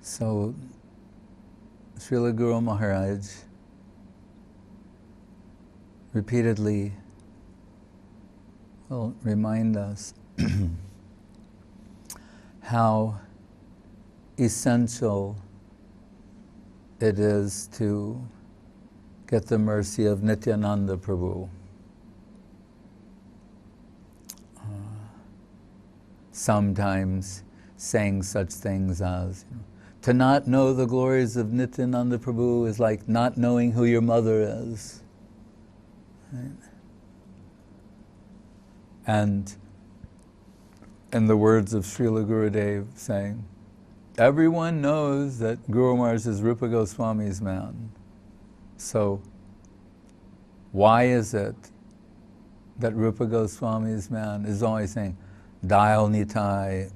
So, Srila Guru Maharaj repeatedly will remind us how essential it is to get the mercy of Nityananda Prabhu. Sometimes saying such things as, to not know the glories of Nityananda Prabhu is like not knowing who your mother is. Right? And in the words of Srila Gurudev saying, everyone knows that Guru Maharaj is Rupa Goswami's man. So why is it that Rupa Goswami's man is always saying, Dial Nitai,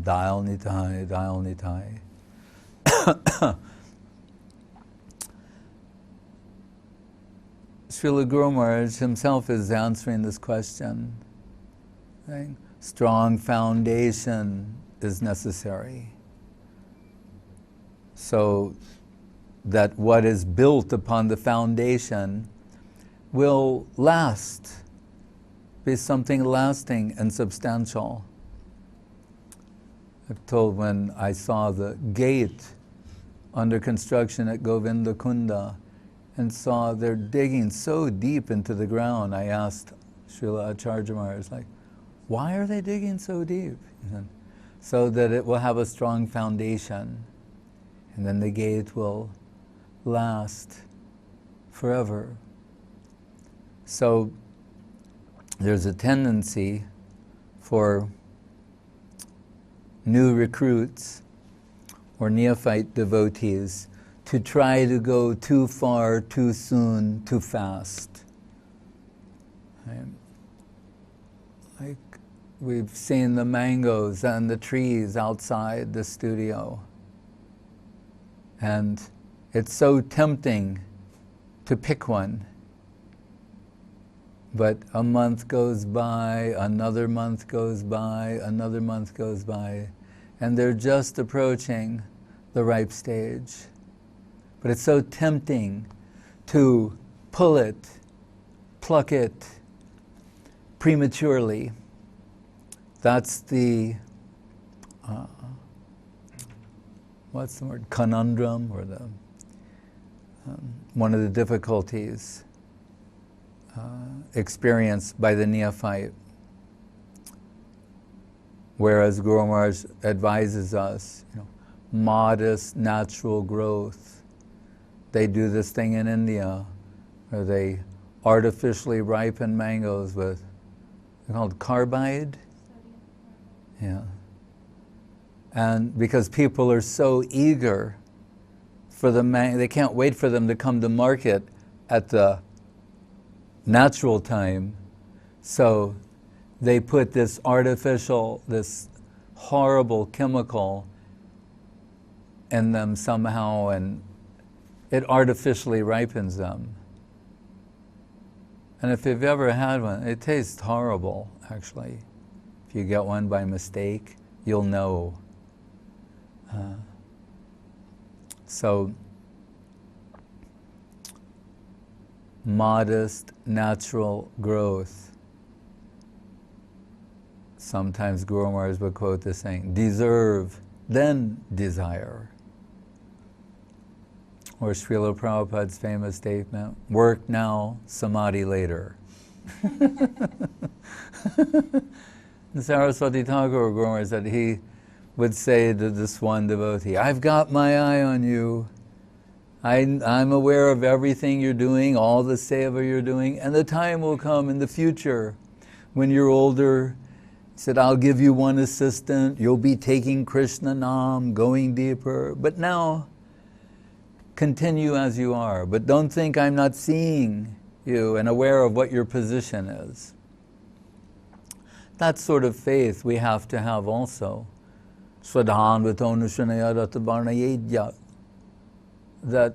Dial Nitai, Dial Nitai? Srila Guru Maharaj himself is answering this question, saying, strong foundation is necessary, so that what is built upon the foundation will last, be something lasting and substantial. I've told when I saw the gate under construction at Govinda Kunda and saw they're digging so deep into the ground, I asked Srila Acharya Maharaj, like, why are they digging so deep? He said, so that it will have a strong foundation, and then the gate will last forever. So there's a tendency for new recruits or neophyte devotees to try to go too far, too soon, too fast. Like we've seen the mangoes and the trees outside the studio. And it's so tempting to pick one. But a month goes by, another month goes by, another month goes by, and they're just approaching the ripe stage. But it's so tempting to pull it, pluck it prematurely. That's the, what's the word, conundrum, or the one of the difficulties experienced by the neophyte. Whereas Guru Maharaj advises us, modest natural growth. They do this thing in India where they artificially ripen mangoes with, they're called carbide. Yeah. And because people are so eager for the they can't wait for them to come to market at the natural time, so they put this artificial, this horrible chemical in them somehow, and it artificially ripens them. And if you've ever had one, it tastes horrible, actually. If you get one by mistake, you'll know. So, modest, natural growth. Sometimes Guru Maharaj would quote this saying, deserve, then desire. Or Srila Prabhupada's famous statement, work now, samadhi later. And Saraswati Thakur, Guru Maharaj said, he would say to this one devotee, I've got my eye on you. I'm aware of everything you're doing, all the seva you're doing, and the time will come in the future when you're older. He said, I'll give you one assistant, you'll be taking Krishna Nam, going deeper, but now continue as you are, but don't think I'm not seeing you and aware of what your position is. That sort of faith we have to have also. That,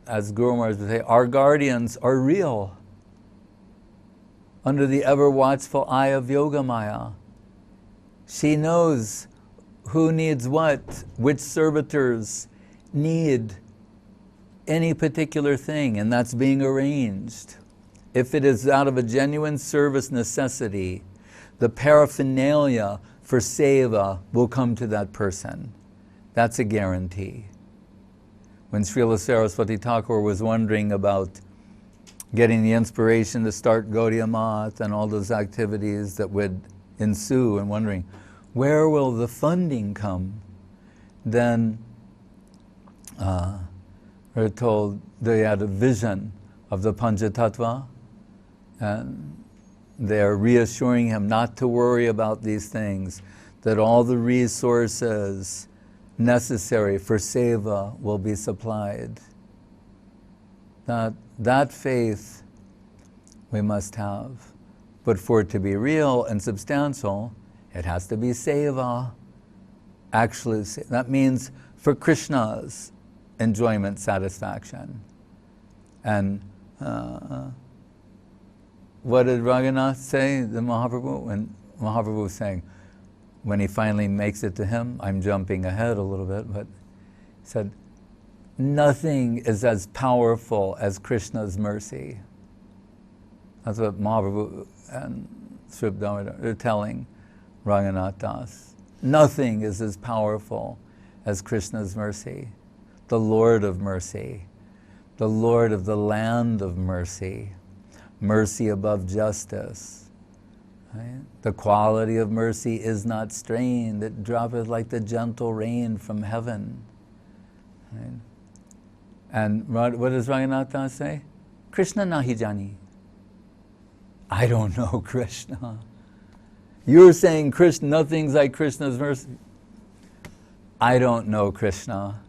as Guru Maharaj would say, our guardians are real. Under the ever-watchful eye of Yogamaya, she knows who needs what, which servitors need any particular thing, and that's being arranged. If it is out of a genuine service necessity, the paraphernalia for seva will come to that person. That's a guarantee. When Srila Saraswati Thakur was wondering about getting the inspiration to start Gaudiya Math and all those activities that would ensue, and wondering, where will the funding come? Then we're told they had a vision of the Panchatattva, and they're reassuring him not to worry about these things, that all the resources necessary for seva will be supplied. That faith we must have. But for it to be real and substantial, it has to be seva. Actually, that means for Krishna's enjoyment, satisfaction. And what did Raghunath say, the Mahaprabhu? When Mahaprabhu was saying, when he finally makes it to him, I'm jumping ahead a little bit, but he said, nothing is as powerful as Krishna's mercy. That's what Mahaprabhu and Svarup Damodar are telling Raghunath Das. Nothing is as powerful as Krishna's mercy. The Lord of mercy, the Lord of the land of mercy, mercy above justice. Right? The quality of mercy is not strained, it droppeth like the gentle rain from heaven. Right? And what does Raghunath Das say? Krishna nahi jani. I don't know Krishna. You're saying Krishna, nothing's like Krishna's mercy. I don't know Krishna.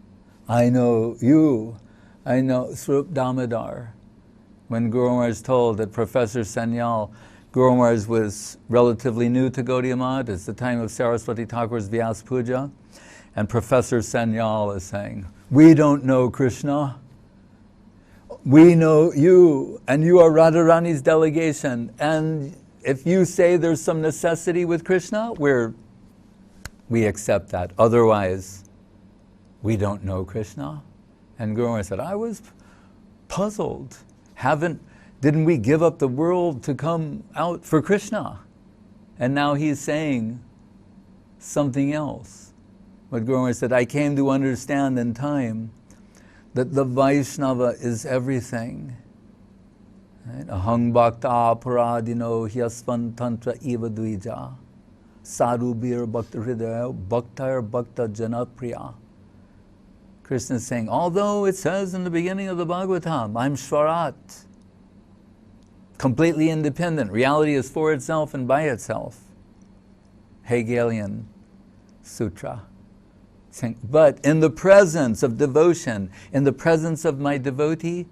I know you. I know Svarup Damodar. When Guru Maharaj told that Professor Sanyal, Guru Maharaj was relatively new to Gaudiya Math, it's the time of Saraswati Thakur's Vyas Puja, and Professor Sanyal is saying, we don't know Krishna. We know you, and you are Radharani's delegation, and if you say there's some necessity with Krishna, we accept that. Otherwise, we don't know Krishna. And Guru Maharaj said, I was puzzled. Didn't we give up the world to come out for Krishna? And now he's saying something else. But Guru Maharaj said, I came to understand in time that the Vaishnava is everything. Right? Ahang bhakta aparadino hyasvan tantra eva dvija. Sarubir bhakta hridaya bhaktar bhakta janapriya. Krishna is saying, although it says in the beginning of the Bhagavatam, I'm Svarat, completely independent. Reality is for itself and by itself. Hegelian Sutra. Saying, but in the presence of devotion, in the presence of my devotee,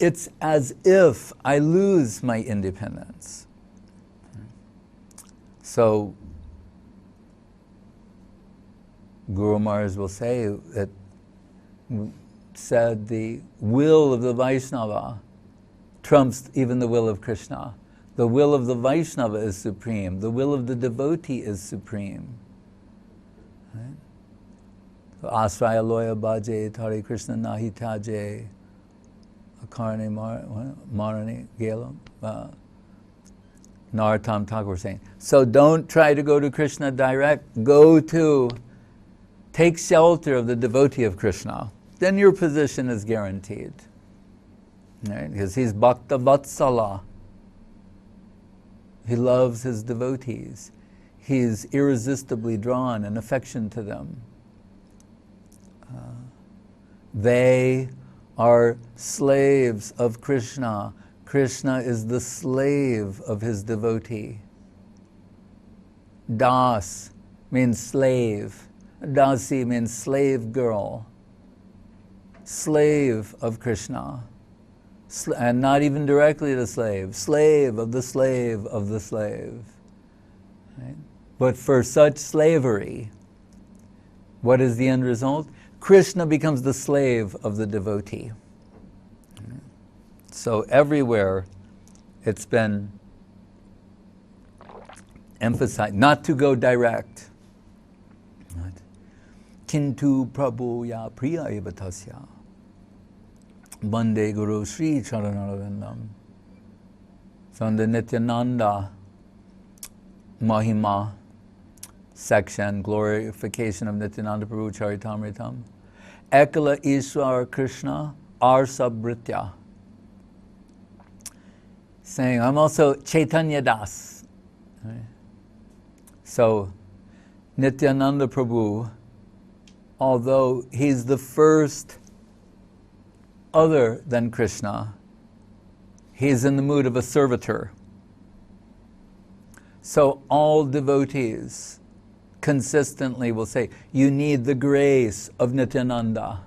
it's as if I lose my independence. So, Guru Maharaj will say that, said the will of the Vaishnava trumps even the will of Krishna. The will of the Vaishnava is supreme. The will of the devotee is supreme. Right? So, Asraya loya bhaje, Hare Krishna nahi taje, Akarne marani gelam. Narottam Thakur was saying, so don't try to go to Krishna direct, take shelter of the devotee of Krishna. Then your position is guaranteed. Right? Because he's Bhakta Vatsala. He loves his devotees. He's irresistibly drawn in affection to them. They are slaves of Krishna. Krishna is the slave of his devotee. Das means slave. Dasi means slave girl. Slave of Krishna. And not even directly the slave. Slave of the slave of the slave. Right? But for such slavery, what is the end result? Krishna becomes the slave of the devotee. So everywhere it's been emphasized not to go direct. Kintu Prabhu ya priya eva tasya. Bande Guru Sri Charanaravinam. So in the Nityananda Mahima section, glorification of Nityananda Prabhu Charitamritam, Ekala Ishwar Krishna Arsabritya, saying, I'm also Chaitanya Das. Right? So Nityananda Prabhu, although he's the first other than Krishna, he's in the mood of a servitor. So all devotees consistently will say, you need the grace of Nityananda.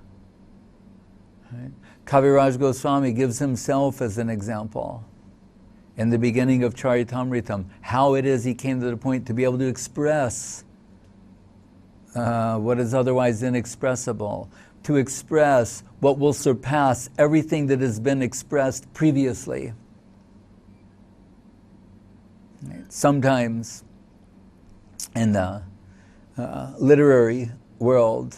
Right? Kaviraj Goswami gives himself as an example. In the beginning of Charitamritam, how it is he came to the point to be able to express what is otherwise inexpressible, to express what will surpass everything that has been expressed previously. Sometimes in the literary world,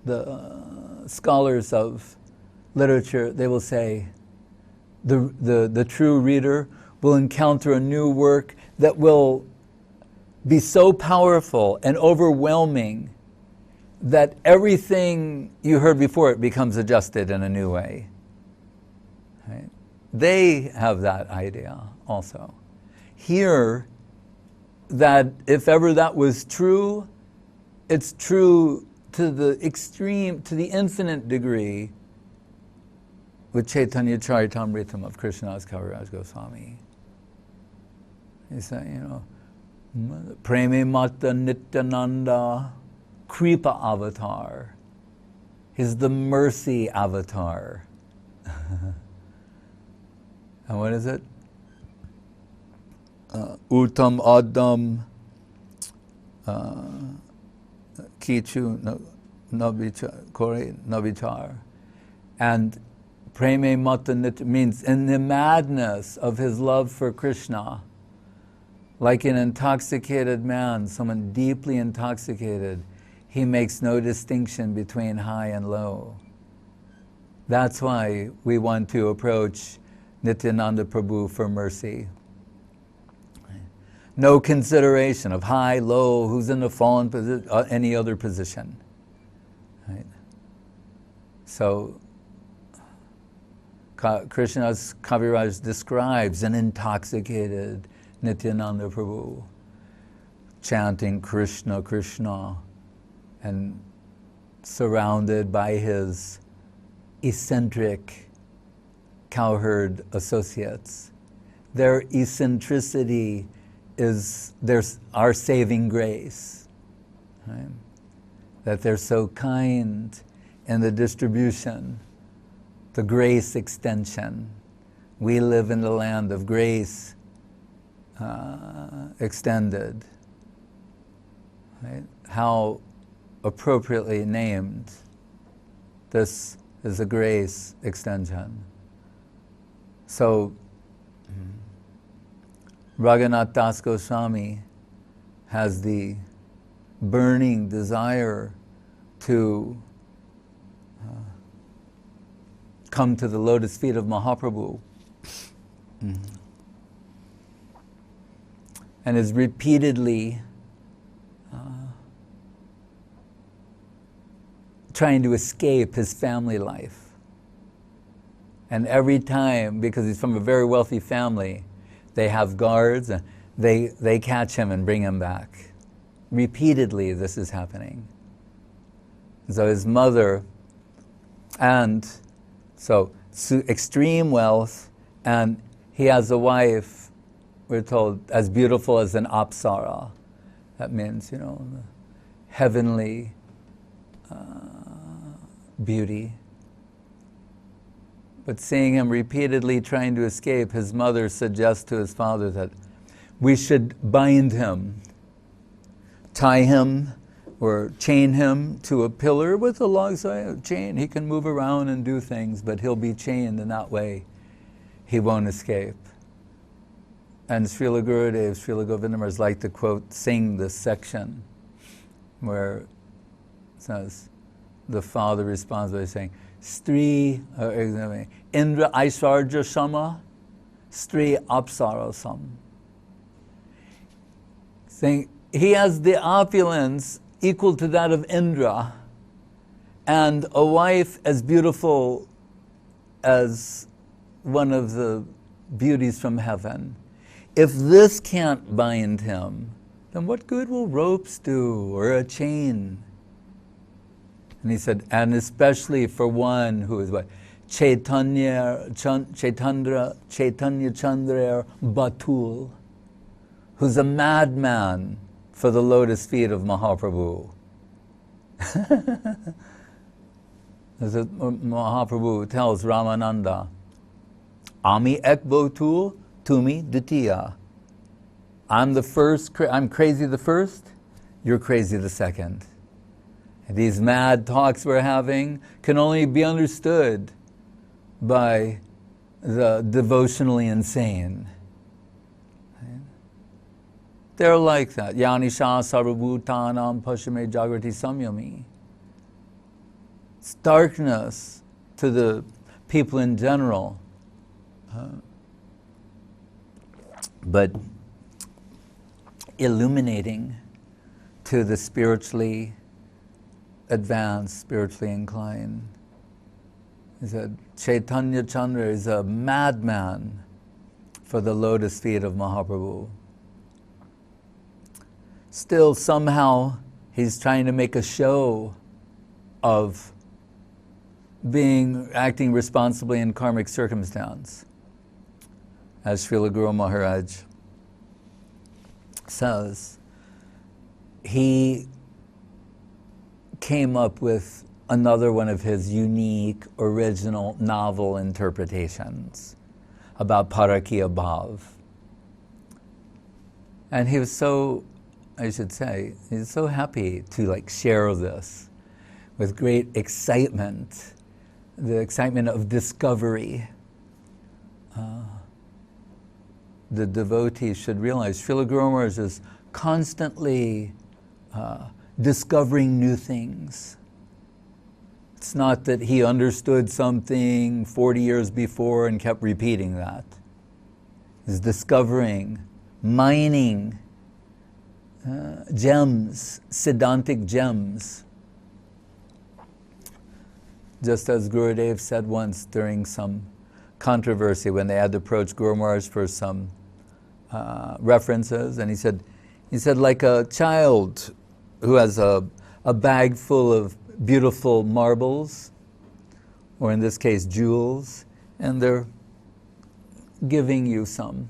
the scholars of literature, they will say, the true reader will encounter a new work that will be so powerful and overwhelming that everything you heard before it becomes adjusted in a new way. Right? They have that idea also. Here, that if ever that was true, it's true to the extreme, to the infinite degree with Chaitanya Charitamritam of Krishnadas Kaviraj Goswami. He said, Preme Mata Nityananda Kripa avatar. He's the mercy avatar. And what is it? Uttam Adam Kichu Kore Navichar. And Preme Mata Nitya means in the madness of his love for Krishna, like an intoxicated man, someone deeply intoxicated, he makes no distinction between high and low. That's why we want to approach Nityananda Prabhu for mercy. No consideration of high, low, who's in the fallen position, any other position. Right? So, Krishnadas Kaviraj describes an intoxicated Nityananda Prabhu chanting Krishna, Krishna, and surrounded by his eccentric cowherd associates. Their eccentricity is our saving grace, right? That they're so kind in the distribution, the grace extension. We live in the land of grace extended. Right? How appropriately named. This is a grace extension. So, Raghunath Das Goswami has the burning desire to come to the lotus feet of Mahaprabhu. And is repeatedly trying to escape his family life. And every time, because he's from a very wealthy family, they have guards, and they catch him and bring him back. Repeatedly this is happening. So his mother, and so extreme wealth, and he has a wife, we're told, as beautiful as an apsara. That means, heavenly beauty. But seeing him repeatedly trying to escape, his mother suggests to his father that we should bind him, tie him, or chain him to a pillar with a long chain. He can move around and do things, but he'll be chained in that way. He won't escape. And Srila Gurudev, Srila Govindamars like to quote, sing this section, where says, the father responds by saying, Indra Aishwarya Sama, Stri Apsara Sam. Saying he has the opulence equal to that of Indra, and a wife as beautiful as one of the beauties from heaven. If this can't bind him, then what good will ropes do, or a chain? And he said, and especially for one who is what? Chaitanya Chandra Batul, who's a madman for the lotus feet of Mahaprabhu. As Mahaprabhu tells Ramananda, Ami ek botul, tumi ditiya. I'm the first, I'm crazy the first, you're crazy the second. These mad talks we're having can only be understood by the devotionally insane. They're like that. Yanisha sarvabhutanam pashame jagrati samyami. It's darkness to the people in general. But illuminating to the spiritually advanced, spiritually inclined. He said, Chaitanya Chandra is a madman for the lotus feet of Mahaprabhu. Still, somehow, he's trying to make a show of acting responsibly in karmic circumstance. As Srila Guru Maharaj says, he came up with another one of his unique, original, novel interpretations about Parakiya Bhav. And he was so, I should say, he's so happy to share this with great excitement, the excitement of discovery. The devotees should realize Srila Guru Maharaj is constantly discovering new things. It's not that he understood something 40 years before and kept repeating that. He's discovering, mining gems, Siddhantic gems. Just as Gurudev said once during some controversy when they had to approach Guru Maharaj for some references, and he said, like a child who has a bag full of beautiful marbles, or in this case jewels, and they're giving you some.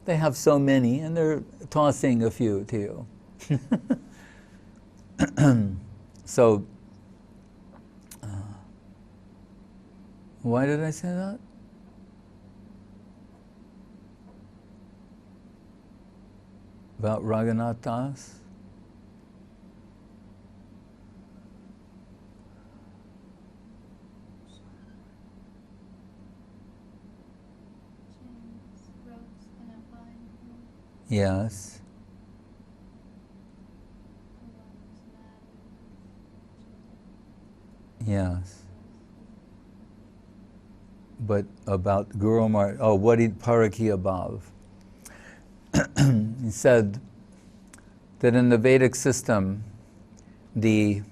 They have so many, and they're tossing a few to you. So, why did I say that? About Raghunath Das? Yes. Yes. But about Guru Maharaj, what did Parakiya Bhav? He said that in the Vedic system, the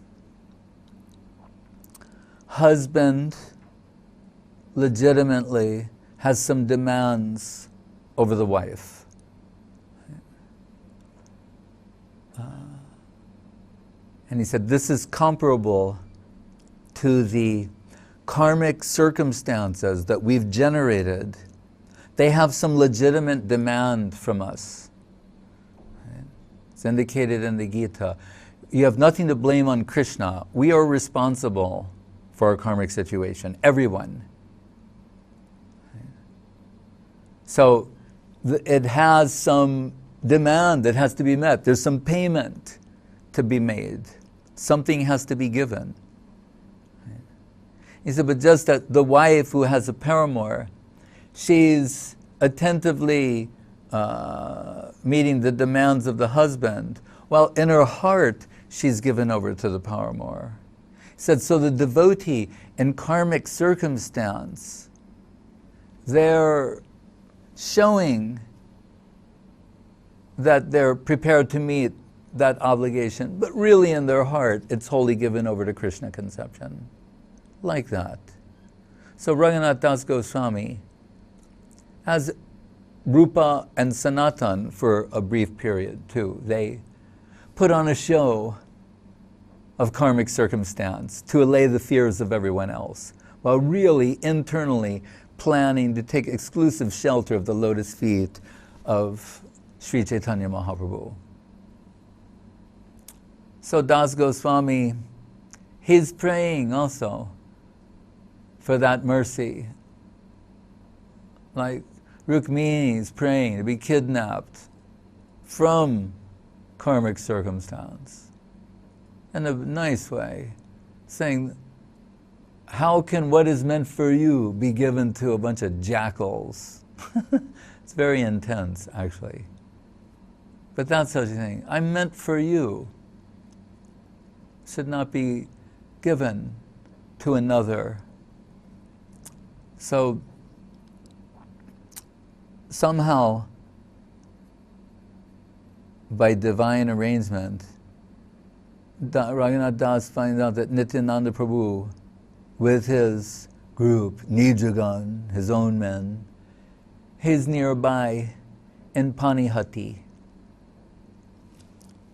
husband legitimately has some demands over the wife. And he said this is comparable to the karmic circumstances that we've generated. They have some legitimate demand from us. It's indicated in the Gita. You have nothing to blame on Krishna. We are responsible for our karmic situation, everyone. So it has some demand that has to be met. There's some payment to be made. Something has to be given. He said, but just that the wife who has a paramour, she's attentively meeting the demands of the husband, while in her heart she's given over to the paramour. He said, so the devotee in karmic circumstance, they're showing that they're prepared to meet that obligation, but really in their heart, it's wholly given over to Krishna conception. Like that. So Raghunath Das Goswami, as Rupa and Sanatan for a brief period too, they put on a show of karmic circumstance to allay the fears of everyone else, while really internally planning to take exclusive shelter of the lotus feet of Sri Chaitanya Mahaprabhu. So Das Goswami, he's praying also for that mercy. Like Rukmini is praying to be kidnapped from karmic circumstance in a nice way, saying, how can what is meant for you be given to a bunch of jackals? It's very intense, actually. But that's how she's saying, I'm meant for you. Should not be given to another. So somehow, by divine arrangement, Raghunath Das finds out that Nityananda Prabhu, with his group, Nijagan, his own men, he's nearby in Panihati.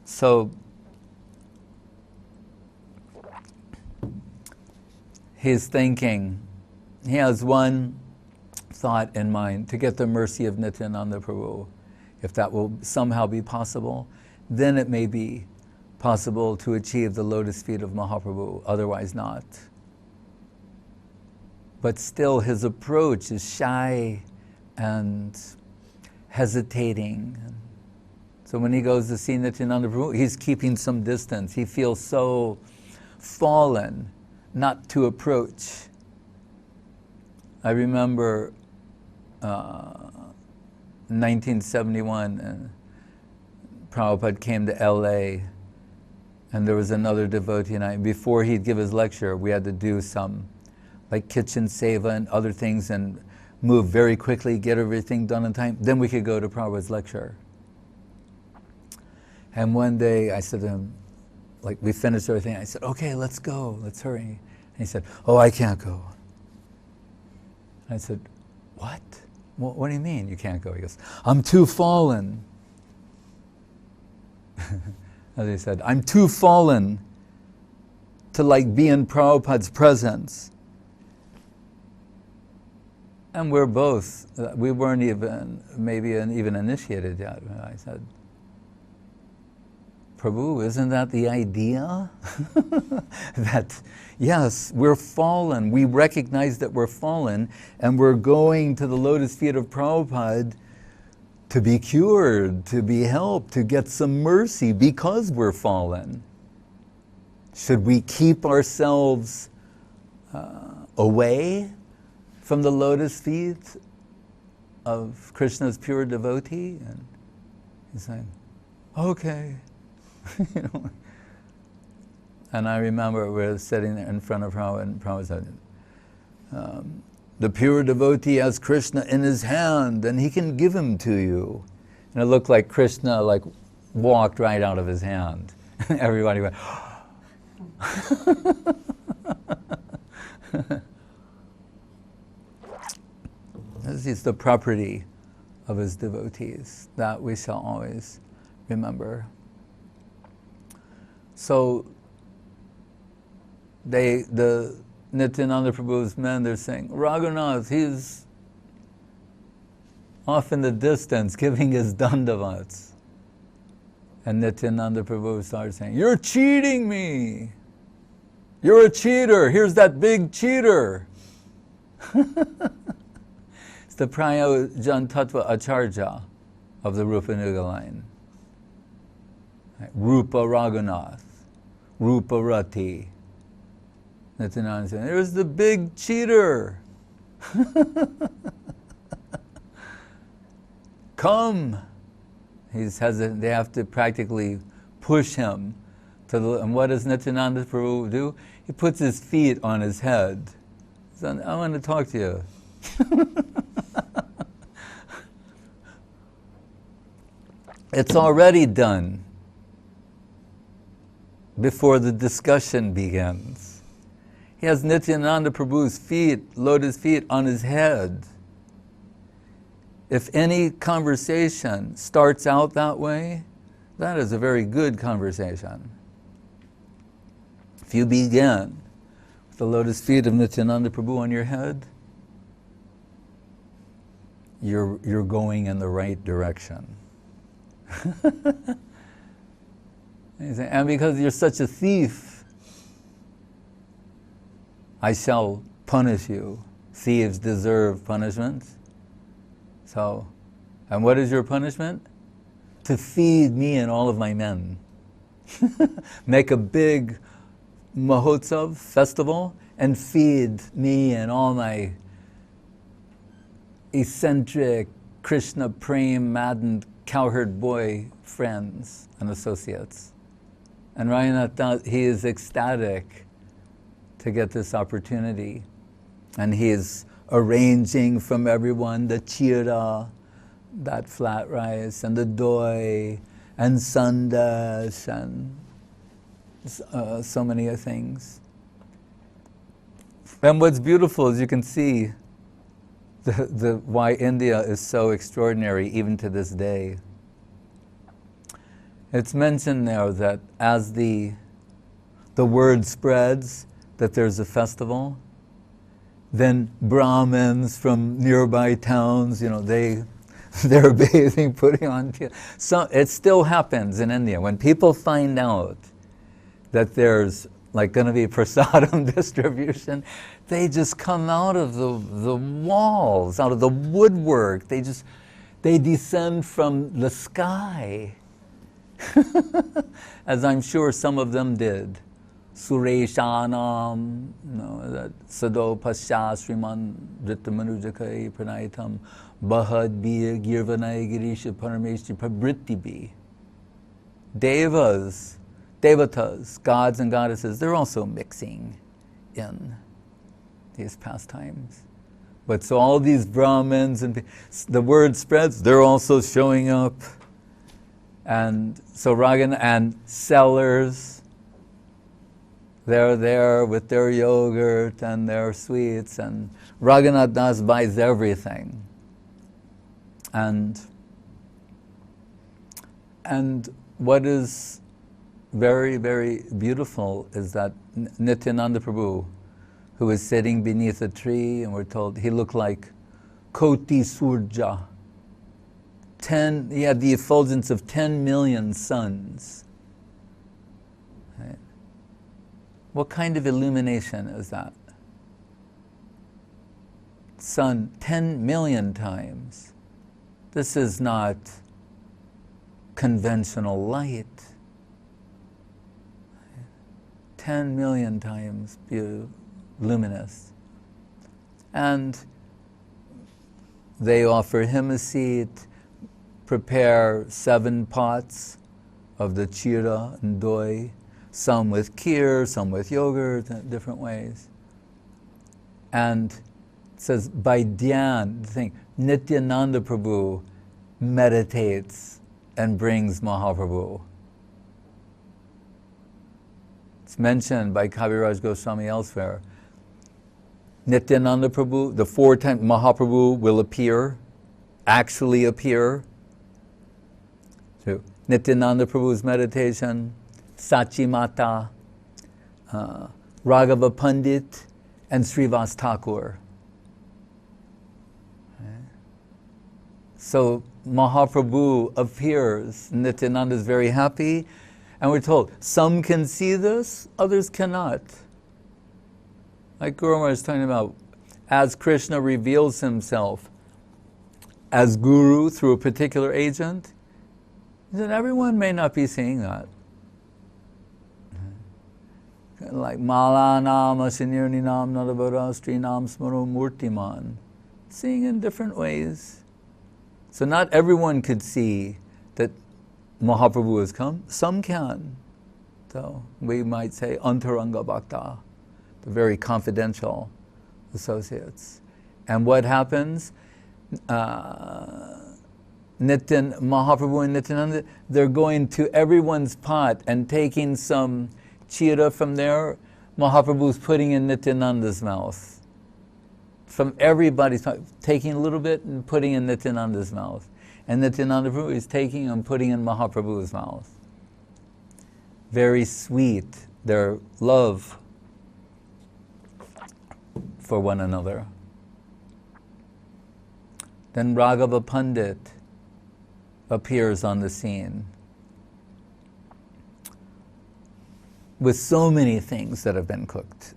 So he's thinking, he has one thought in mind, to get the mercy of Nityananda Prabhu. If that will somehow be possible, then it may be possible to achieve the lotus feet of Mahaprabhu, otherwise not. But still his approach is shy and hesitating. So when he goes to see Nityananda Prabhu, he's keeping some distance. He feels so fallen not to approach. I remember 1971, and Prabhupada came to LA, and there was another devotee, and before he'd give his lecture, we had to do some like kitchen seva and other things and move very quickly, get everything done in time. Then we could go to Prabhupada's lecture. And one day I said to him, like we finished everything, I said, okay, let's go, let's hurry. And he said, oh, I can't go. I said, what? What do you mean you can't go? He goes, I'm too fallen. As he said, I'm too fallen to like be in Prabhupada's presence. And we're both, we weren't even, maybe even initiated yet. I said, Prabhu, isn't that the idea? That, yes, we're fallen. We recognize that we're fallen, and we're going to the lotus feet of Prabhupada to be cured, to be helped, to get some mercy because we're fallen. Should we keep ourselves away from the lotus feet of Krishna's pure devotee? And he's saying, okay. You know? And I remember we were sitting there in front of Prabhupada, and Prabhupada said, the pure devotee has Krishna in his hand, and he can give him to you. And it looked like Krishna like walked right out of his hand. Everybody went, this is the property of his devotees that we shall always remember. So the Nityananda Prabhu's men, they're saying, Raghunath, he's off in the distance giving his dandavats. And Nityananda Prabhu started saying, you're cheating me. You're a cheater. Here's that big cheater. It's the Prayojan Tattva Acharya of the Rupanuga line. Rupa Raghunath, Rupa Rati. Nityananda said, there's the big cheater. Come. They have to practically push him And what does Nityananda Prabhu do? He puts his feet on his head. He says, I want to talk to you. It's already done before the discussion begins. He has Nityananda Prabhu's feet, lotus feet, on his head. If any conversation starts out that way, that is a very good conversation. If you begin with the lotus feet of Nityananda Prabhu on your head, you're going in the right direction. And because you're such a thief, I shall punish you. Thieves deserve punishment. So, and what is your punishment? To feed me and all of my men. Make a big mahotsav, festival, and feed me and all my eccentric, Krishna Prem maddened cowherd boy friends and associates. And Raghunath Das, he is ecstatic to get this opportunity. And he is arranging from everyone the chira, that flat rice, and the doi, and sandesh, and so many things. And what's beautiful is you can see why India is so extraordinary even to this day. It's mentioned there that as the word spreads that there's a festival, then Brahmins from nearby towns, they're bathing, putting on. So it still happens in India. When people find out that there's like going to be prasadam distribution, they just come out of the walls, out of the woodwork. They descend from the sky, as I'm sure some of them did. Sureshanam, that Sado Pasya Sriman Rittamanujakai Pranaitam Bahad Biya Girvanai Girisha Parameshri Pabrittibi. Devatas, gods and goddesses, they're also mixing in these pastimes. But so all these Brahmins, and the word spreads, they're also showing up. And so Raghunath and sellers, they're there with their yogurt and their sweets, and Raghunath Das buys everything. And what is very, very beautiful is that Nityananda Prabhu, who is sitting beneath a tree, and we're told he looked like Koti Surja. He had the effulgence of 10 million suns. Right? What kind of illumination is that? Sun 10 million times. This is not conventional light. 10 million times luminous. And they offer him a seat, prepare 7 pots of the chira and doi, some with kheer, some with yogurt, in different ways. And it says, by dhyan, think, Nityananda Prabhu meditates and brings Mahaprabhu. It's mentioned by Kaviraj Goswami elsewhere. Nityananda Prabhu, the 4 times Mahaprabhu will appear, actually appear. So Nityananda Prabhu's meditation, Sachi Mata, Raghava Pandit, and Srivas Thakur. So Mahaprabhu appears, Nityananda is very happy, and we're told, some can see this, others cannot. Like Guru Maharaj is talking about, as Krishna reveals himself as Guru through a particular agent, then everyone may not be seeing that. Like Malanam, Asinirninam, Nadavara, Strinam, Smaro, Murtiman, seeing in different ways. So not everyone could see that Mahaprabhu has come. Some can. So we might say Antaranga Bhakta, the very confidential associates. And what happens? Mahaprabhu and Nityananda, they're going to everyone's pot and taking some chira from there. Mahaprabhu's putting in Nityananda's mouth. From everybody's pot, taking a little bit and putting in Nityananda's mouth. And Nityananda Prabhu is taking and putting in Mahaprabhu's mouth. Very sweet, their love for one another. Then Raghava Pandit appears on the scene with so many things that have been cooked.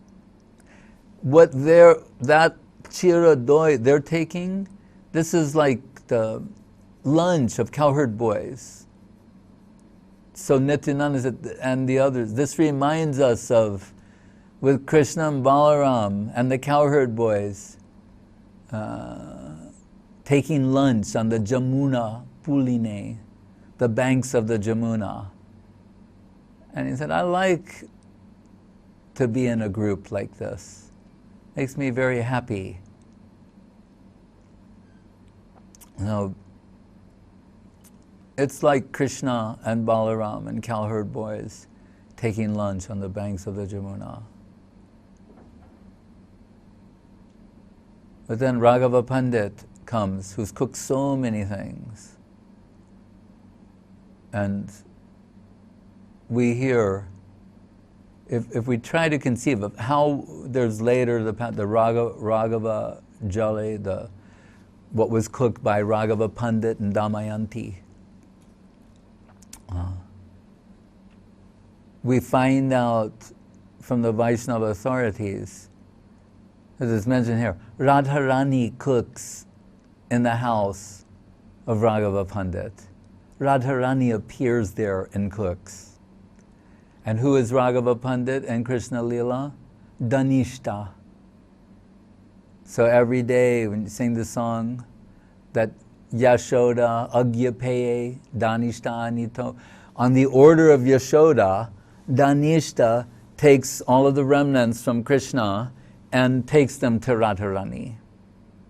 That chira doi they're taking, this is like the lunch of cowherd boys. So Nityananda and the others, this reminds us of with Krishna and Balaram and the cowherd boys taking lunch on the Jamuna Puline, the banks of the Jamuna. And he said, I like to be in a group like this. Makes me very happy. You know, it's like Krishna and Balaram and cowherd boys taking lunch on the banks of the Jamuna. But then Raghava Pandit comes, who's cooked so many things. And we hear, if we try to conceive of how there's later the Raghava Jale, what was cooked by Raghava Pandit and Damayanti. We find out from the Vaishnava authorities, as is mentioned here, Radharani cooks in the house of Raghava Pandit. Radharani appears there and cooks. And who is Raghava Pandit and Krishna Lila? Dhanishta. So every day when you sing the song, that Yashoda, Agyapaye, Dhanishta Anito, on the order of Yashoda, Dhanishta takes all of the remnants from Krishna and takes them to Radharani.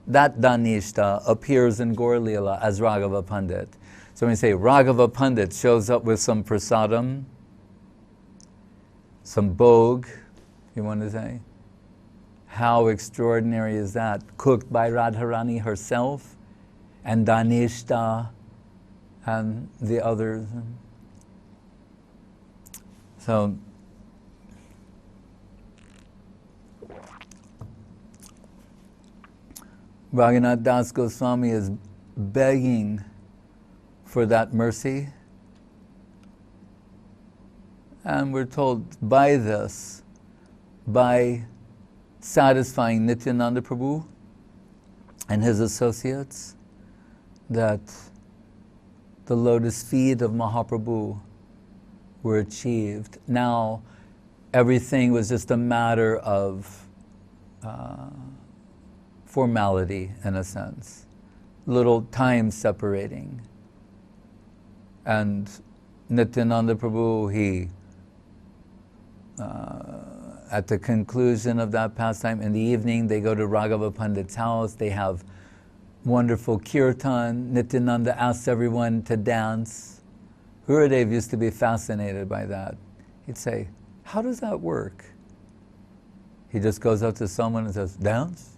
That Dhanishta appears in Gaur Lila as Raghava Pandit. So when we say Raghava Pandit shows up with some prasadam, some bhog, you want to say, how extraordinary is that? Cooked by Radharani herself and Dhanishta and the others. So, Raghunath Das Goswami is begging for that mercy. And we're told by this, by satisfying Nityananda Prabhu and his associates, that the lotus feet of Mahaprabhu were achieved. Now, everything was just a matter of formality, in a sense. Little time separating. And Nityananda Prabhu, he, at the conclusion of that pastime, in the evening, they go to Raghava Pandit's house, they have wonderful kirtan. Nityananda asks everyone to dance. Gurudev used to be fascinated by that. He'd say, how does that work? He just goes up to someone and says, dance?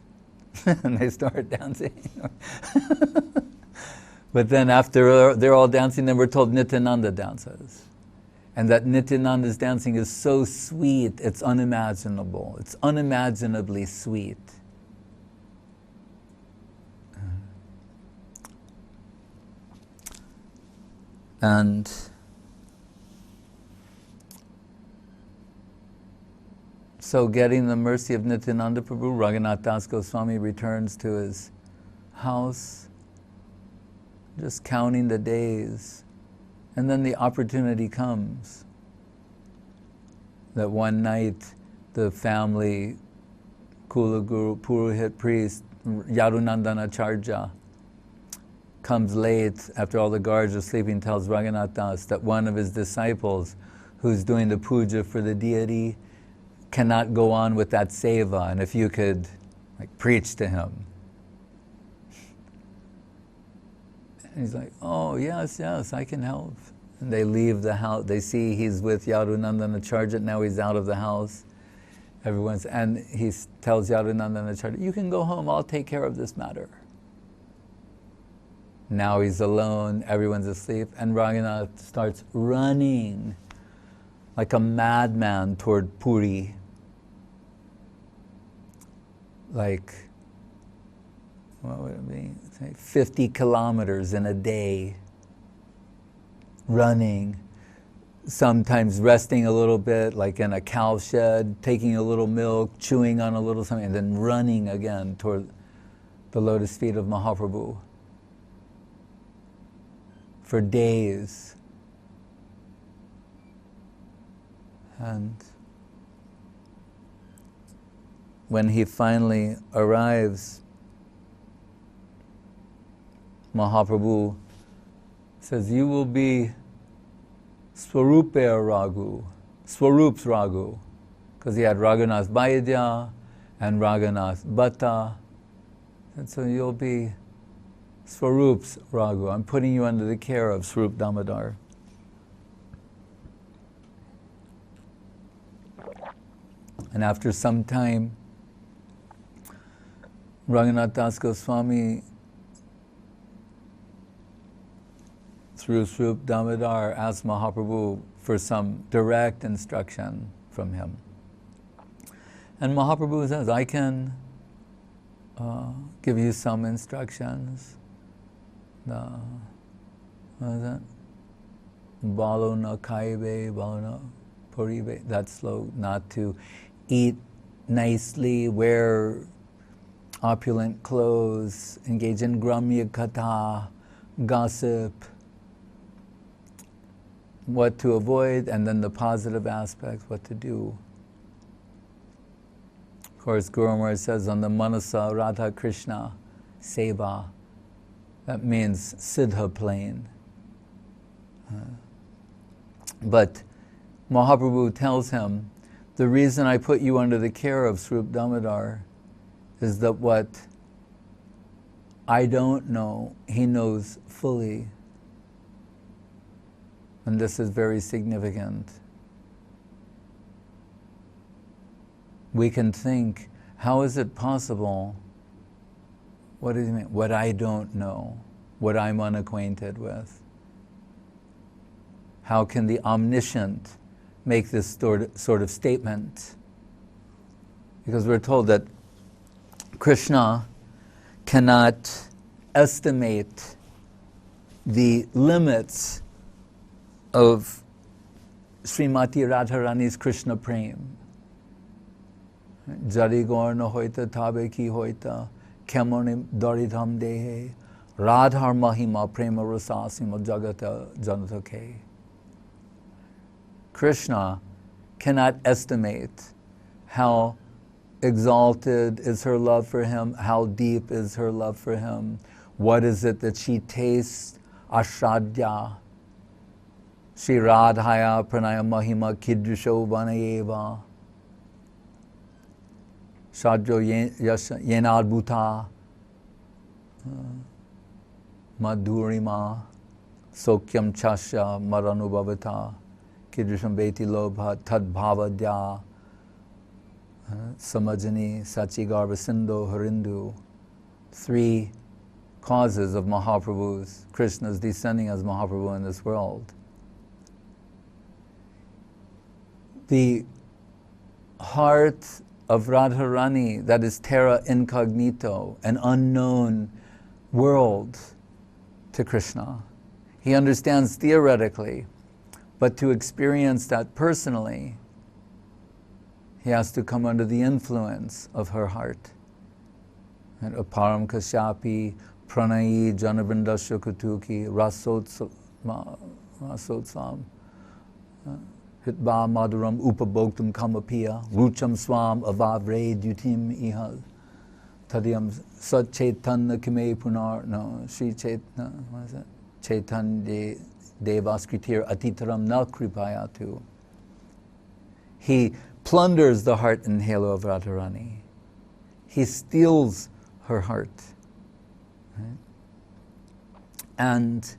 And they start dancing. But then after they're all dancing, then we're told Nityananda dances. And that Nityananda's dancing is so sweet, it's unimaginable. It's unimaginably sweet. And so getting the mercy of Nityananda Prabhu, Raghunath Das Goswami returns to his house, just counting the days. And then the opportunity comes that one night the family, Kula Guru, Purohit priest, Yadunandana Acharya, comes late after all the guards are sleeping, tells Raghunath Das that one of his disciples, who's doing the puja for the deity cannot go on with that seva, and if you could preach to him. And he's like, oh, yes, I can help. And they leave the house. They see he's with Yadunandanacharya. Now he's out of the house. And he tells Yadunandanacharya, you can go home. I'll take care of this matter. Now he's alone. Everyone's asleep. And Raghunath starts running like a madman toward Puri. Like, what would it be? Say 50 kilometers in a day, running, sometimes resting a little bit, like in a cow shed, taking a little milk, chewing on a little something, and then running again toward the lotus feet of Mahaprabhu for days. And when he finally arrives, Mahaprabhu says, you will be Svarup Raghu, Svarup's Raghu, because he had Raghunath Vaidya and Raghunath Bhatta, and so you'll be Svarup's Raghu. I'm putting you under the care of Svarup Damodar. And after some time, Raghunath Das Goswami, through Svarup Damodar, asked Mahaprabhu for some direct instruction from him. And Mahaprabhu says, I can give you some instructions. What is that? Balo na kaibe, balo na puribe. That's slow, not to eat nicely, wear opulent clothes, engage in gramya katha, gossip, what to avoid, and then the positive aspects, what to do. Of course, Guru Maharaj says on the Manasa Radha Krishna Seva, that means Siddha plane. But Mahaprabhu tells him, the reason I put you under the care of Svarup Damodar is that what I don't know, he knows fully. And this is very significant. We can think, how is it possible? What does he mean? What I don't know, what I'm unacquainted with. How can the omniscient make this sort of statement? Because we're told that Krishna cannot estimate the limits of Srimati Radharani's Krishna Prem. Jari gorna hoita tabe ki hoita kemonim daridham dehe Radhar mahima prema rasasima jagata janatake. Krishna cannot estimate how exalted is her love for him, how deep is her love for him, what is it that she tastes, ashadya, Shri Radhaya pranaya mahima kidrisho vanayeva, shadjo yenadbhuta, madhurima, sokyam chasya maranubhavata, kidrisham beti lobha tadbhavadya, samajani sachigarva sindo harindu. 3 causes of Mahaprabhu's, Krishna's descending as Mahaprabhu in this world. The heart of Radharani, that is terra incognito, an unknown world to Krishna. He understands theoretically, but to experience that personally, he has to come under the influence of her heart. And aparam kasyapi pranayi janavrindasya kutuki rasotsvam hitba maduram upabhoktum kamapiya rucham swam avavre dutim ihal tadiyam sat chaitanya kime punar, no, Sri Chaitanya, what is it? Chaitanya devaskritir atitaram na kripayatu. He plunders the heart and halo of Radharani. He steals her heart. Right? And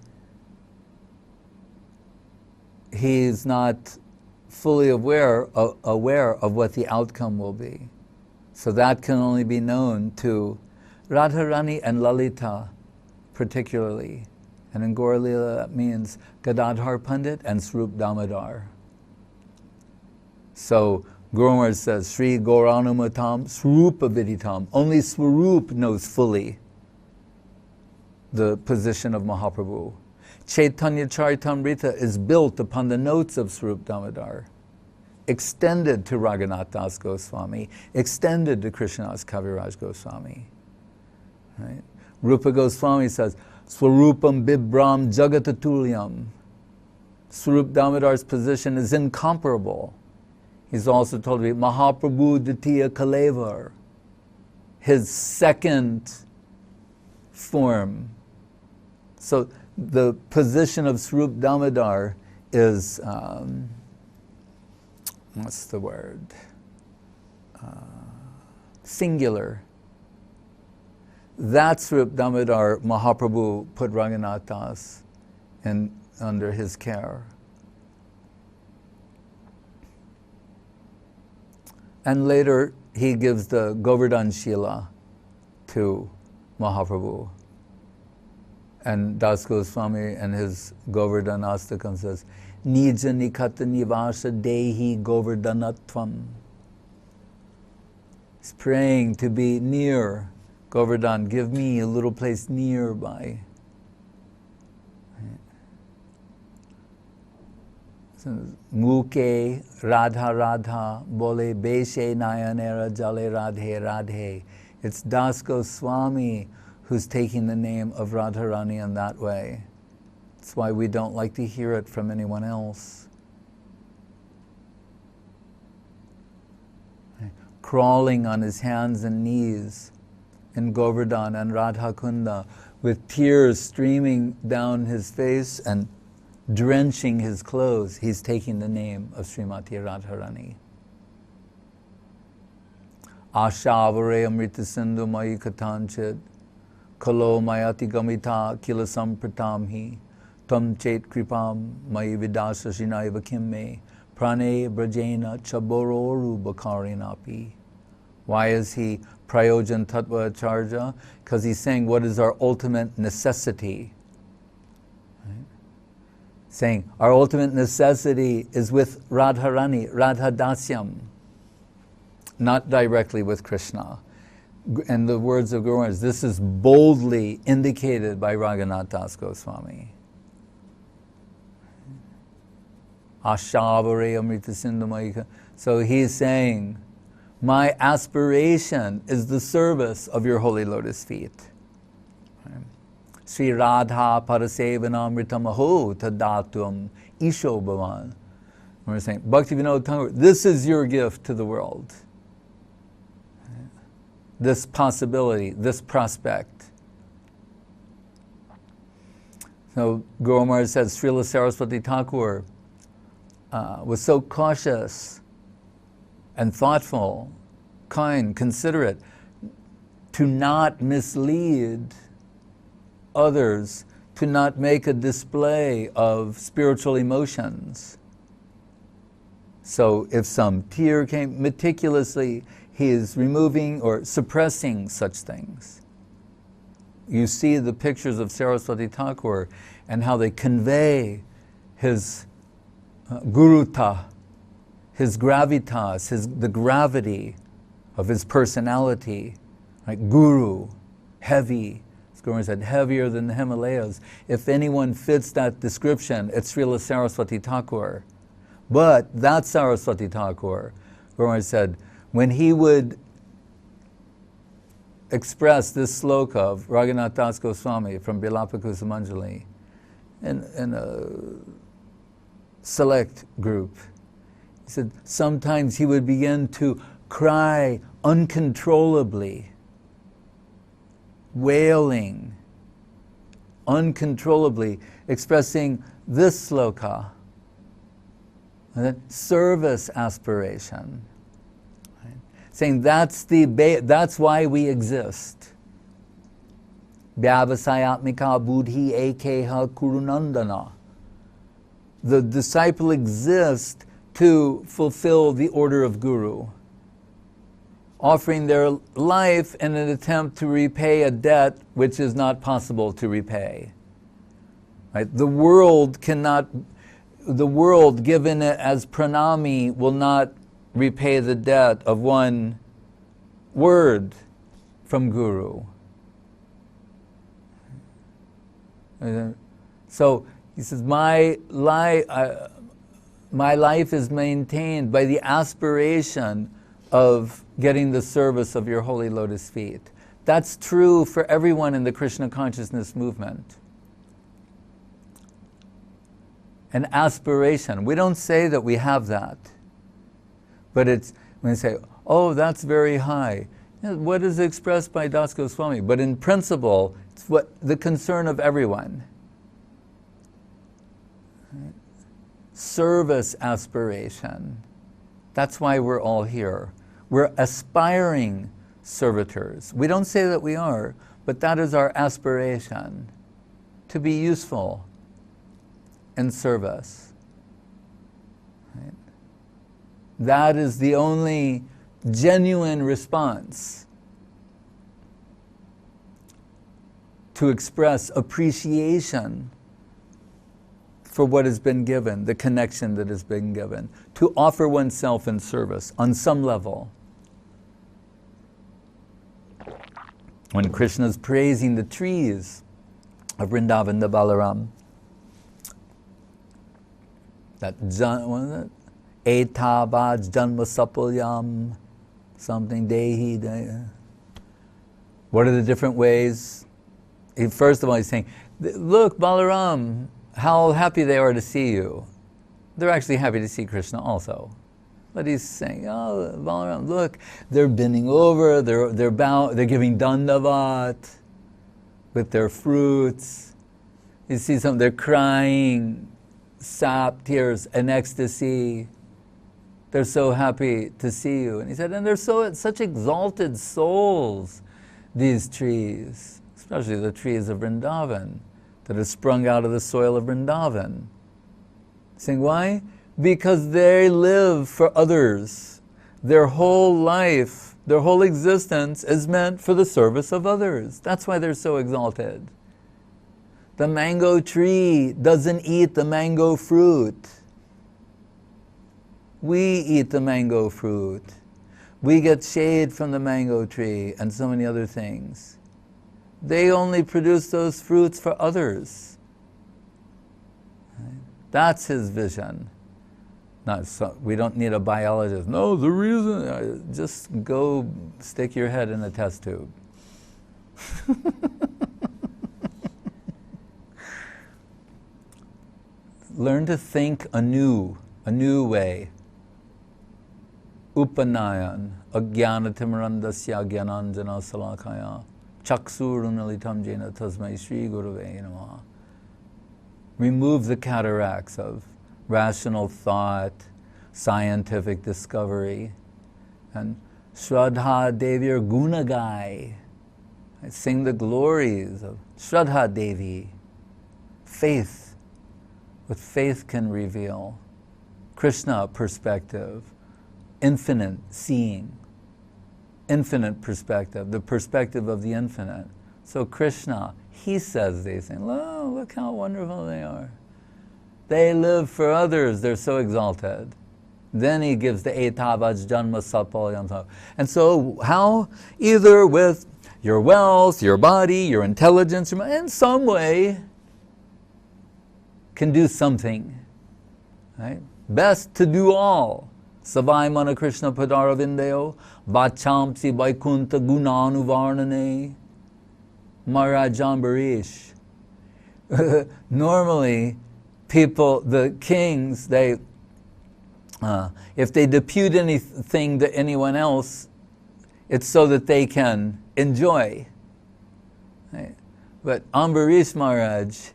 he's not fully aware of what the outcome will be. So that can only be known to Radharani and Lalita particularly. And in Gaur Lila that means Gadadhar Pandit and Svarup Damodar. So Guru Maharaj says, Sri Gauranumatam Svarupa Viditam. Only Svarup knows fully the position of Mahaprabhu. Chaitanya Charitamrita is built upon the notes of Svarup Damodar, extended to Raghunath Das Goswami, extended to Krishnadas Kaviraj Goswami. Right? Rupa Goswami says, Swarupam Bibram Jagatatulyam. Svarup Damodar's position is incomparable. He's also told to be Mahaprabhu Ditiya Kalevar, his second form. So the position of Svarup Damodar is, what's the word? Singular. That Svarup Damodar, Mahaprabhu put Raghunath Das under his care. And later he gives the Govardhan Shila to Mahaprabhu. And Das Goswami and his Govardhan Astakam says, Nija Nikata Nivasa Dehi Govardhanatvam. He's praying to be near Govardhan. Give me a little place nearby. Muke Radha Radha Bole Beshe Nayanera Jale Radhe Radhe. It's Das Goswami who's taking the name of Radharani in that way. That's why we don't like to hear it from anyone else. Crawling on his hands and knees in Govardhan and Radha Kunda with tears streaming down his face and drenching his clothes, he's taking the name of Srimati Radharani. Ashavare Amrita Sindhu Mayi Katanchit Kalo Mayati Gamita Kila Sampratamhi Tam Chet Kripam Mayi Vidasa Shinaiva Kimme Prane Brajena Chabororu Bakarinapi. Why is he Prayojan Tattva Acharya? Because he's saying what is our ultimate necessity. Right? Saying our ultimate necessity is with Radharani, Radha Dasyam, not directly with Krishna. And the words of Guru Maharaj, this is boldly indicated by Raghunath Das Goswami. Ashavare Amrita Sindhu Maika. So he's saying, my aspiration is the service of your holy lotus feet. Sri Radha Parasevanamritam Aho Tadatum Isho Bhavan. We're saying, Bhaktivinoda Thakur, this is your gift to the world. This possibility, this prospect. So Guru Maharaj says, Srila Saraswati Thakur was so cautious and thoughtful, kind, considerate, to not mislead others, to not make a display of spiritual emotions. So if some tear came, meticulously he is removing or suppressing such things. You see the pictures of Saraswati Thakur and how they convey his guruta, his gravitas, the gravity of his personality, like guru, heavy. As Guru said, heavier than the Himalayas. If anyone fits that description, it's Srila Saraswati Thakur. But that Saraswati Thakur, Guru said, when he would express this sloka of Raghunath Das Goswami from Bilapa Kusumanjali in a select group, he said sometimes he would begin to cry uncontrollably, wailing uncontrollably, expressing this sloka. And then service aspiration. Right? Saying that's why we exist. Vyavasayatmika buddhi ekeha kurunandana. The disciple exists to fulfill the order of Guru, offering their life in an attempt to repay a debt which is not possible to repay. Right? The world given as pranami will not repay the debt of one word from Guru. So he says, my life is maintained by the aspiration of getting the service of your holy lotus feet. That's true for everyone in the Krishna consciousness movement. An aspiration. We don't say that we have that. But it's, when we say, oh, that's very high. You know, what is expressed by Das Goswami? But in principle, it's what the concern of everyone. Right? Service aspiration. That's why we're all here. We're aspiring servitors. We don't say that we are, but that is our aspiration, to be useful in service. Right? That is the only genuine response to express appreciation for what has been given, the connection that has been given, to offer oneself in service on some level. When Krishna is praising the trees of Vrindavan, the Balaram, that what is it? Etabaj janma sapulyam, something dehi. What are the different ways? First of all, he's saying, look, Balaram, how happy they are to see you. They're actually happy to see Krishna also. But he's saying, oh, Balaram, look, they're bending over, they're giving dandavat with their fruits. You see some, they're crying, sap, tears, and ecstasy. They're so happy to see you. And he said, and they're such exalted souls, these trees, especially the trees of Vrindavan, that have sprung out of the soil of Vrindavan. Saying why? Because they live for others. Their whole life, their whole existence is meant for the service of others. That's why they're so exalted. The mango tree doesn't eat the mango fruit. We eat the mango fruit. We get shade from the mango tree and so many other things. They only produce those fruits for others. Right? That's his vision. We don't need a biologist. No, the reason, just go stick your head in a test tube. Learn to think anew way. Upanayan, ajnanatimirandasya jnananjana salakaya, chaksurunalitam jena tasmai Sri Gurave namaha. Remove the cataracts of rational thought, scientific discovery, and Shraddha Devi or Gunagai. Sing the glories of Shraddha Devi. Faith. What faith can reveal. Krishna perspective. Infinite seeing. Infinite perspective. The perspective of the infinite. So Krishna, he says these things. Oh, look how wonderful they are. They live for others. They're so exalted. Then he gives the Etavaj Janma Sapalyam. And so how? Either with your wealth, your body, your intelligence, in some way, can do something. Right? Best to do all. Savai Mana Krishna Padaravindayo, Vachamsi Vaikunta Gunanuvarnane, Maharaj Ambarish. Normally, people, the kings, they, if they depute anything to anyone else, it's so that they can enjoy. Right? But Ambarish Maharaj,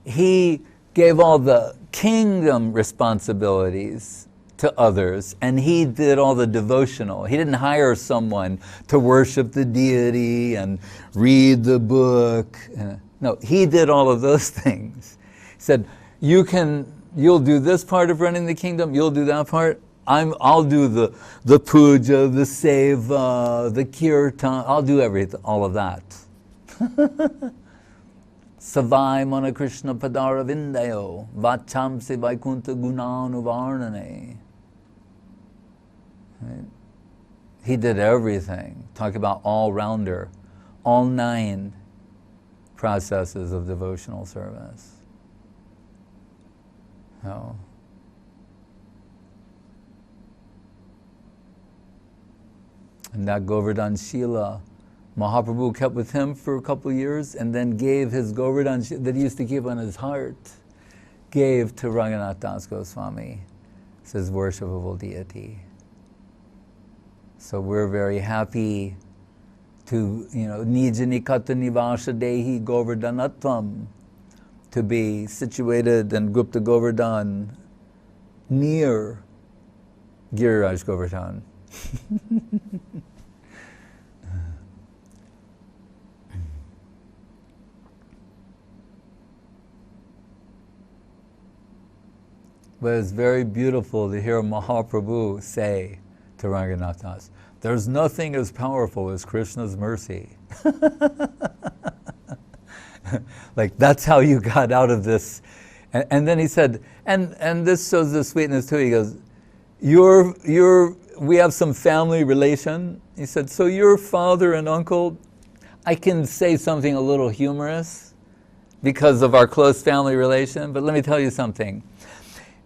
he gave all the kingdom responsibilities to others, and he did all the devotional. He didn't hire someone to worship the deity and read the book. No, he did all of those things. He said, you'll do this part of running the kingdom, you'll do that part. I'll do the puja, the seva, the kirtan. I'll do everything, all of that. Savai mana Krishna padara vindayo vachamsi vaikunta gunanuvarnane. Right? He did everything. Talk about all-rounder. All 9 processes of devotional service. So, and that Govardhan Shila, Mahaprabhu kept with him for a couple of years and then gave his Govardhan that he used to keep on his heart, gave to Raghunath Das Goswami, his worshipable deity. So we're very happy to, Nija Nikata Nivasha Dehi Govardhanatvam, to be situated in Gupta Govardhan near Giriraj Govardhan. But it's very beautiful to hear Mahaprabhu say to Raghunath Das, there's nothing as powerful as Krishna's mercy. Like, that's how you got out of this. And then he said, and this shows the sweetness too. He goes, we have some family relation. He said, so your father and uncle, I can say something a little humorous because of our close family relation, but let me tell you something.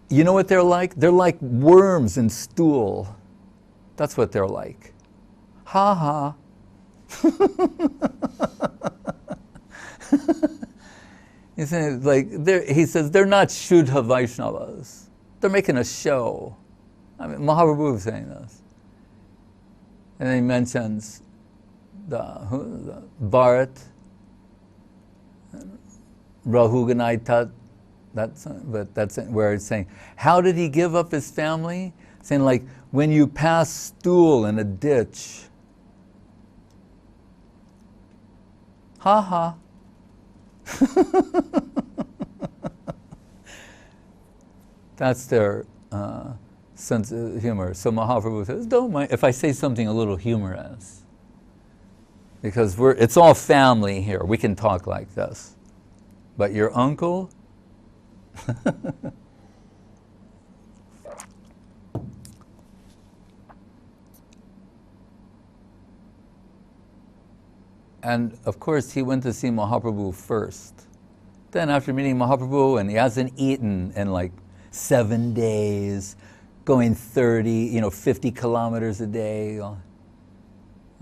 You know what they're like? They're like worms in stool. That's what they're like. Ha ha. He says they're not Shuddha Vaishnavas. They're making a show. I mean, Mahaprabhu was saying this. And then he mentions the Bharat, Raghunath. That's where it's saying, how did he give up his family? Saying, like, when you pass stool in a ditch, ha ha. That's their sense of humor. So Mahaprabhu says, don't mind if I say something a little humorous, because it's all family here. We can talk like this. But your uncle, and of course he went to see Mahaprabhu first. Then after meeting Mahaprabhu, and he hasn't eaten in like 7 days, going 50 kilometers a day. And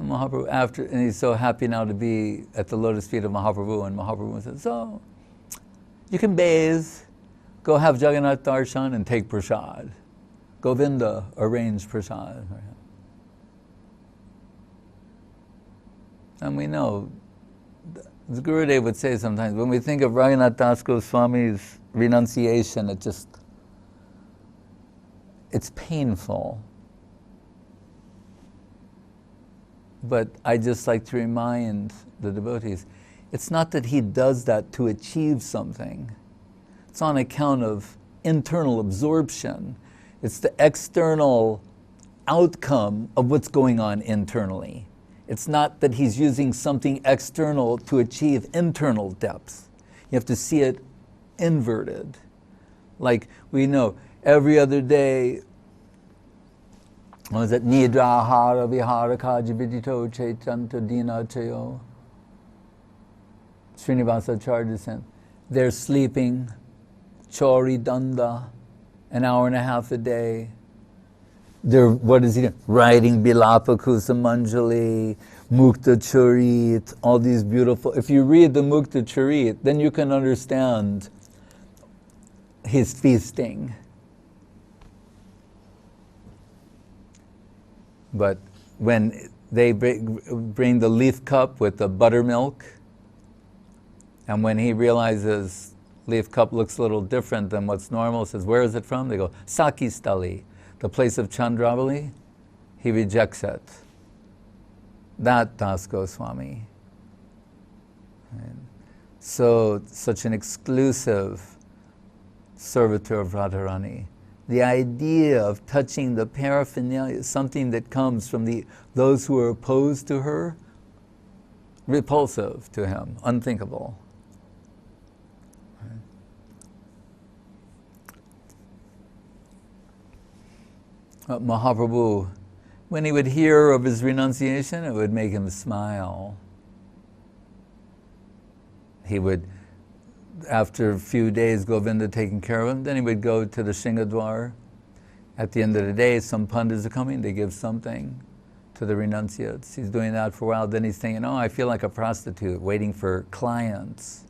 Mahaprabhu and he's so happy now to be at the lotus feet of Mahaprabhu, and Mahaprabhu says, so, you can bathe, go have Jagannath Darshan and take prasad. Govinda arranged prasad. And we know, the Gurudev would say sometimes, when we think of Raghunath Das Goswami's renunciation, it's painful. But I just like to remind the devotees, it's not that he does that to achieve something. It's on account of internal absorption. It's the external outcome of what's going on internally. It's not that he's using something external to achieve internal depth. You have to see it inverted. Like we know, every other day, what is it? Nidrahara viharaka jividito chaitanta dina chayo. Srinivasa charges him. They're sleeping, chori danda, an hour and a half a day. They're, what is he doing? Writing Bilapa Kusamanjali, Mukta Charit, all these beautiful. If you read the Mukta Charit, then you can understand his feasting. But when they bring the leaf cup with the buttermilk, and when he realizes leaf cup looks a little different than what's normal. Says, where is it from? They go, Saki Stali, the place of Chandravali. He rejects it. That Das Goswami. Right. So, such an exclusive servitor of Radharani. The idea of touching the paraphernalia, something that comes from those who are opposed to her, repulsive to him, unthinkable. Right. Mahaprabhu, when he would hear of his renunciation, it would make him smile. He would, after a few days, Govinda taking care of him, then he would go to the Shingadwar. At the end of the day, some pandits are coming, they give something to the renunciates. He's doing that for a while, then he's thinking, oh, I feel like a prostitute waiting for clients.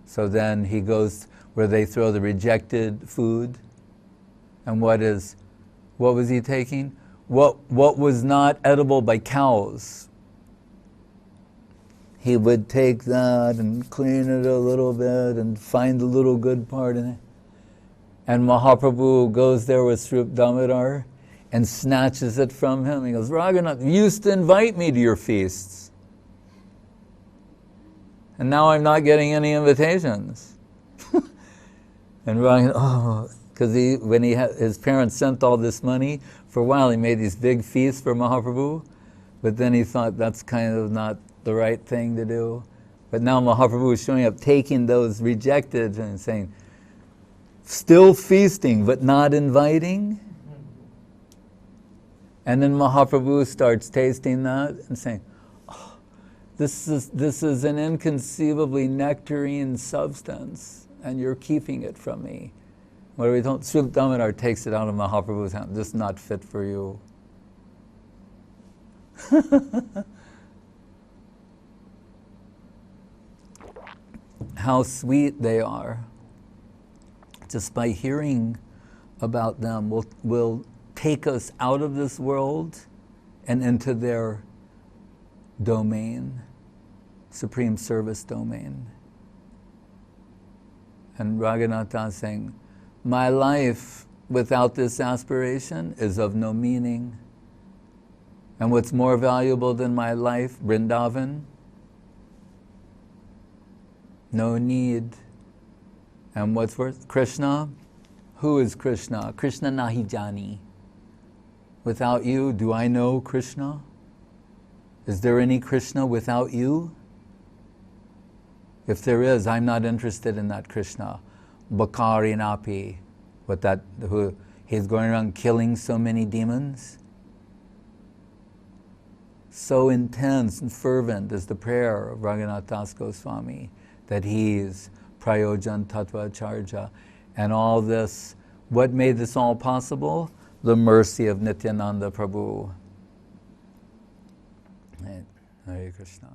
So then he goes where they throw the rejected food. And what was he taking? What was not edible by cows. He would take that and clean it a little bit and find the little good part in it. And Mahaprabhu goes there with Svarup Damodar and snatches it from him. He goes, Raghunath, you used to invite me to your feasts. And now I'm not getting any invitations. And Raghunath, because his parents sent all this money, for a while he made these big feasts for Mahaprabhu, but then he thought that's kind of not the right thing to do. But now Mahaprabhu is showing up, taking those rejected and saying, still feasting, but not inviting. And then Mahaprabhu starts tasting that and saying, oh, this is an inconceivably nectarine substance, and you're keeping it from me. What do we don't? Svarup Damodar takes it out of Mahaprabhu's hand. This is not fit for you. How sweet they are. Just by hearing about them will take us out of this world and into their domain, supreme service domain. And Raghunath Das saying, my life without this aspiration is of no meaning. And what's more valuable than my life, Vrindavan? No need. And what's worth? Krishna? Who is Krishna? Krishna nahi jani. Without you, do I know Krishna? Is there any Krishna without you? If there is, I'm not interested in that Krishna. Bakarinapi, he's going around killing so many demons. So intense and fervent is the prayer of Raghunath Das Goswami that he's Prayojan Tattva Acharya. And all this, what made this all possible? The mercy of Nityananda Prabhu. Hare Krishna.